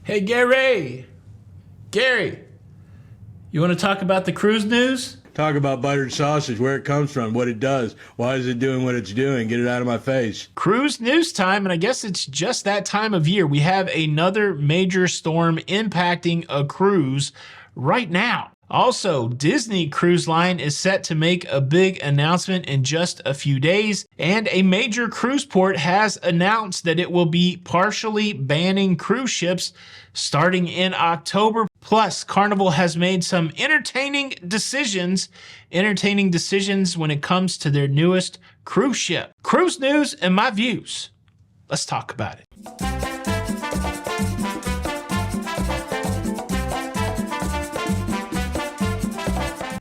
Hey, Gary, you want to talk about the cruise news? Talk about buttered sausage, where it comes from, what it does, why is it doing what it's doing. Get it out of my face. Cruise news time, and I guess it's just that time of year. We have another major storm impacting a cruise right now. Also, Disney Cruise Line is set to make a big announcement in just a few days, and a major cruise port has announced that it will be partially banning cruise ships starting in October. Plus, Carnival has made some entertaining decisions when it comes to their newest cruise ship. Cruise news and my views. Let's talk about it.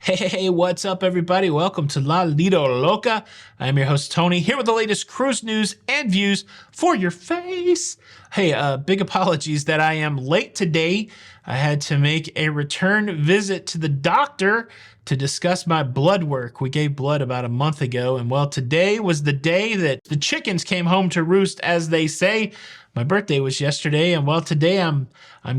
Hey, what's up, everybody? Welcome to La Lido Loca. I am your host, Tony, here with the latest cruise news and views for your face. Hey, big apologies that I am late today. I had to make a return visit to the doctor to discuss my blood work. We gave blood about a month ago, and well, today was the day that the chickens came home to roost, as they say. My birthday was yesterday, and well, today I'm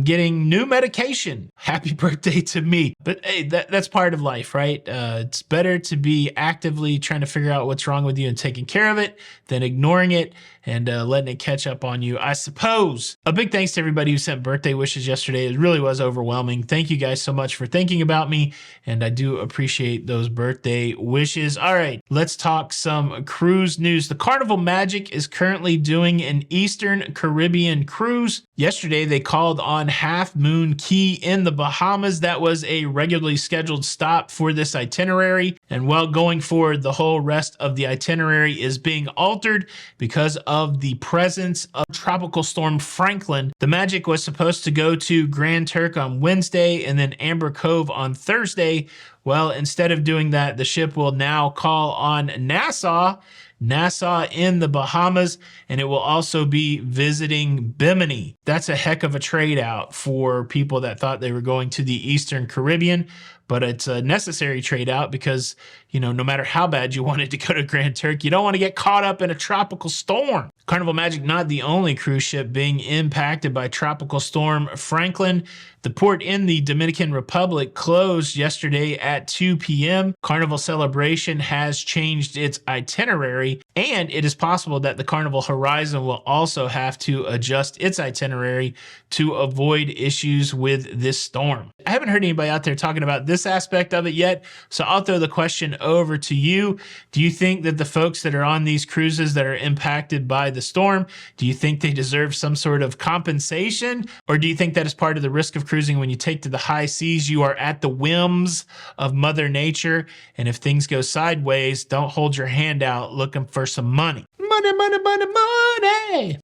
getting new medication. Happy birthday to me. But hey, that's part of life, right? It's better to be actively trying to figure out what's wrong with you and taking care of it than ignoring it and letting it catch up on you, I suppose. A big thanks to everybody who sent birthday wishes yesterday. It really was overwhelming. Thank you guys so much for thinking about me, and I do appreciate those birthday wishes. All right, let's talk some cruise news. The Carnival Magic is currently doing an Eastern Caribbean cruise. Yesterday, they called on Half Moon Cay in the Bahamas. That was a regularly scheduled stop for this itinerary. And well, going forward, the whole rest of the itinerary is being altered because of the presence of Tropical Storm Franklin. The Magic was supposed to go to Grand Turk on Wednesday and then Amber Cove on Thursday. Well, instead of doing that, the ship will now call on Nassau in the Bahamas, and it will also be visiting Bimini. That's a heck of a trade out for people that thought they were going to the Eastern Caribbean, but it's a necessary trade out because, you know, no matter how bad you wanted to go to Grand Turk, you don't want to get caught up in a tropical storm. Carnival Magic not the only cruise ship being impacted by Tropical Storm Franklin. The port in the Dominican Republic closed yesterday at 2 p.m. Carnival Celebration has changed its itinerary, and it is possible that the Carnival Horizon will also have to adjust its itinerary to avoid issues with this storm. I haven't heard anybody out there talking about this aspect of it yet, so I'll throw the question over to you. Do you think that the folks that are on these cruises that are impacted by the storm, do you think they deserve some sort of compensation? Or do you think that is part of the risk of cruising? When you take to the high seas, you are at the whims of Mother Nature, and if things go sideways, don't hold your hand out looking for some money. Money.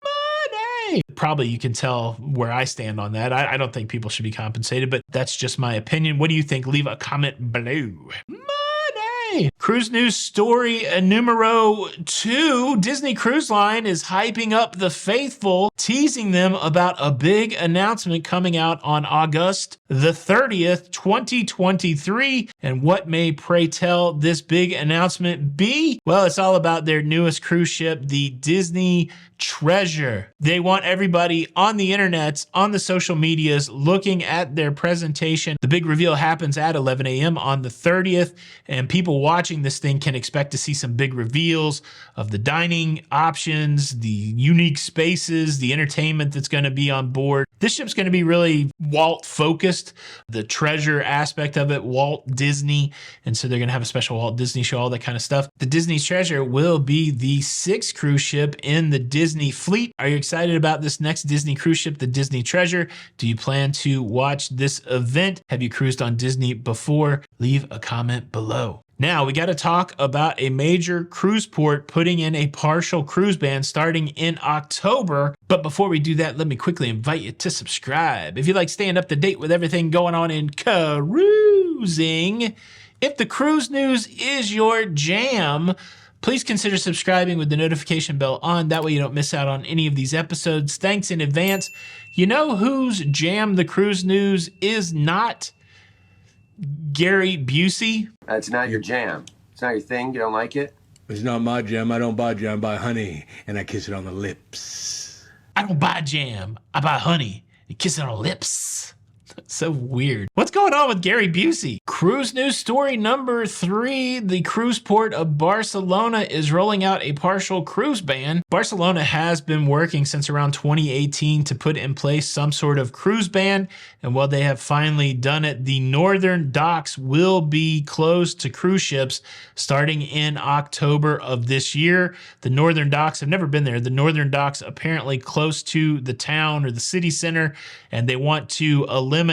Probably you can tell where I stand on that. I don't think people should be compensated, but that's just my opinion. What do you think? Leave a comment below. Cruise news story numero 2. Disney Cruise Line is hyping up the faithful, teasing them about a big announcement coming out on August the 30th, 2023. And what may, pray tell, this big announcement be? Well, it's all about their newest cruise ship, the Disney Treasure. They want everybody on the internets, on the social medias, looking at their presentation. The big reveal happens at 11 a.m. on the 30th, and people watching this thing can expect to see some big reveals of the dining options, the unique spaces, the entertainment that's going to be on board. This ship's going to be really Walt focused, the treasure aspect of it, Walt Disney. And so they're going to have a special Walt Disney show, all that kind of stuff. The Disney Treasure will be the 6th cruise ship in the Disney fleet. Are you excited about this next Disney cruise ship, the Disney Treasure? Do you plan to watch this event? Have you cruised on Disney before? Leave a comment below. Now, we got to talk about a major cruise port putting in a partial cruise ban starting in October. But before we do that, let me quickly invite you to subscribe. If you like staying up to date with everything going on in cruising, if the cruise news is your jam, please consider subscribing with the notification bell on. That way you don't miss out on any of these episodes. Thanks in advance. You know whose jam the cruise news is not? Gary Busey. It's not your jam. It's not your thing. You don't like it? It's not my jam. I don't buy jam. I buy honey, and I kiss it on the lips. I don't buy jam. I buy honey, and kissing our lips. So weird. What's going on with Gary Busey? Cruise news story number 3. The cruise port of Barcelona is rolling out a partial cruise ban. Barcelona has been working since around 2018 to put in place some sort of cruise ban. And while they have finally done it, the northern docks will be closed to cruise ships starting in October of this year. The northern docks, I've never been there. The northern docks apparently close to the town or the city center, and they want to eliminate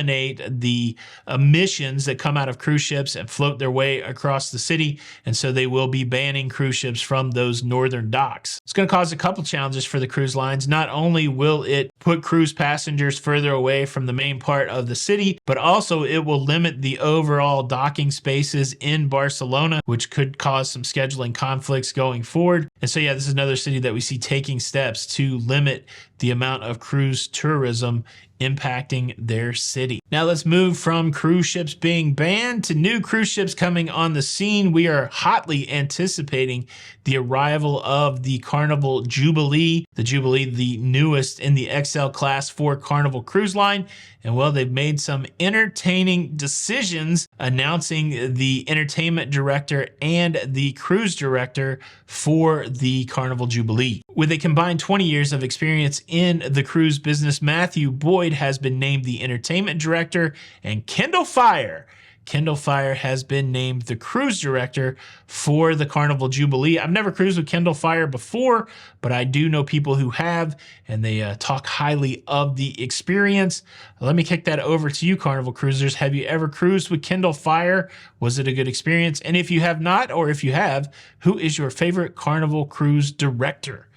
the emissions that come out of cruise ships and float their way across the city. And so they will be banning cruise ships from those northern docks. It's going to cause a couple challenges for the cruise lines. Not only will it put cruise passengers further away from the main part of the city, but also it will limit the overall docking spaces in Barcelona, which could cause some scheduling conflicts going forward. And so, yeah, this is another city that we see taking steps to limit the amount of cruise tourism impacting their city. Now let's move from cruise ships being banned to new cruise ships coming on the scene. We are hotly anticipating the arrival of the Carnival Jubilee. The Jubilee, the newest in the XL class for Carnival Cruise Line. And well, they've made some entertaining decisions announcing the entertainment director and the cruise director for the Carnival Jubilee. With a combined 20 years of experience in the cruise business, Matthew Boyd has been named the entertainment director, and Kendall Fire has been named the cruise director for the Carnival Jubilee. I've never cruised with Kendall Fire before, but I do know people who have, and they talk highly of the experience. Let me kick that over to you, Carnival cruisers. Have you ever cruised with Kendall Fire? Was it a good experience? And if you have not, or if you have, who is your favorite Carnival cruise director?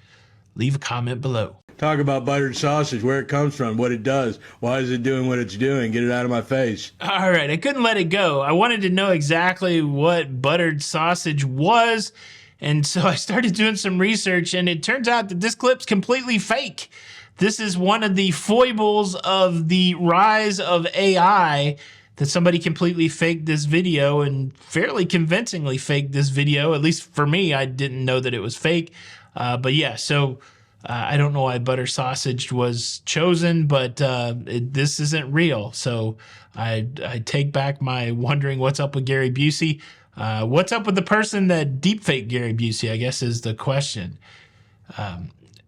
Leave a comment below. Talk about buttered sausage, where it comes from, what it does. Why is it doing what it's doing? Get it out of my face. All right, I couldn't let it go. I wanted to know exactly what buttered sausage was, and so I started doing some research, and it turns out that this clip's completely fake. This is one of the foibles of the rise of AI, that somebody completely faked this video and fairly convincingly faked this video. At least for me, I didn't know that it was fake. But yeah, so I don't know why butter sausage was chosen, but this isn't real. So I take back my wondering what's up with Gary Busey. What's up with the person that deepfaked Gary Busey, I guess is the question.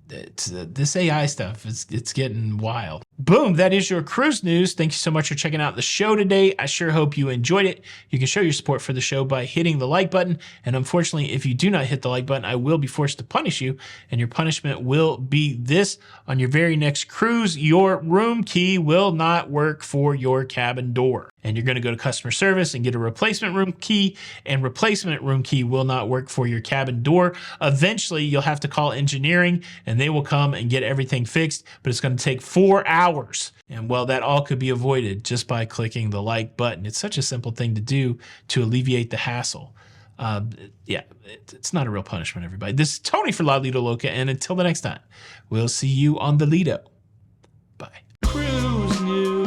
This AI stuff, it's getting wild. Boom, that is your cruise news. Thank you so much for checking out the show today. I sure hope you enjoyed it. You can show your support for the show by hitting the like button. And unfortunately, if you do not hit the like button, I will be forced to punish you. And your punishment will be this: on your very next cruise, your room key will not work for your cabin door. And you're going to go to customer service and get a replacement room key, and replacement room key will not work for your cabin door. Eventually, you'll have to call engineering and they will come and get everything fixed, but it's going to take 4 hours. And well, that all could be avoided just by clicking the like button. It's such a simple thing to do to alleviate the hassle. Yeah, it's not a real punishment, everybody. This is Tony for La Lido Loca, and until the next time, we'll see you on the Lido. Bye. Cruise News.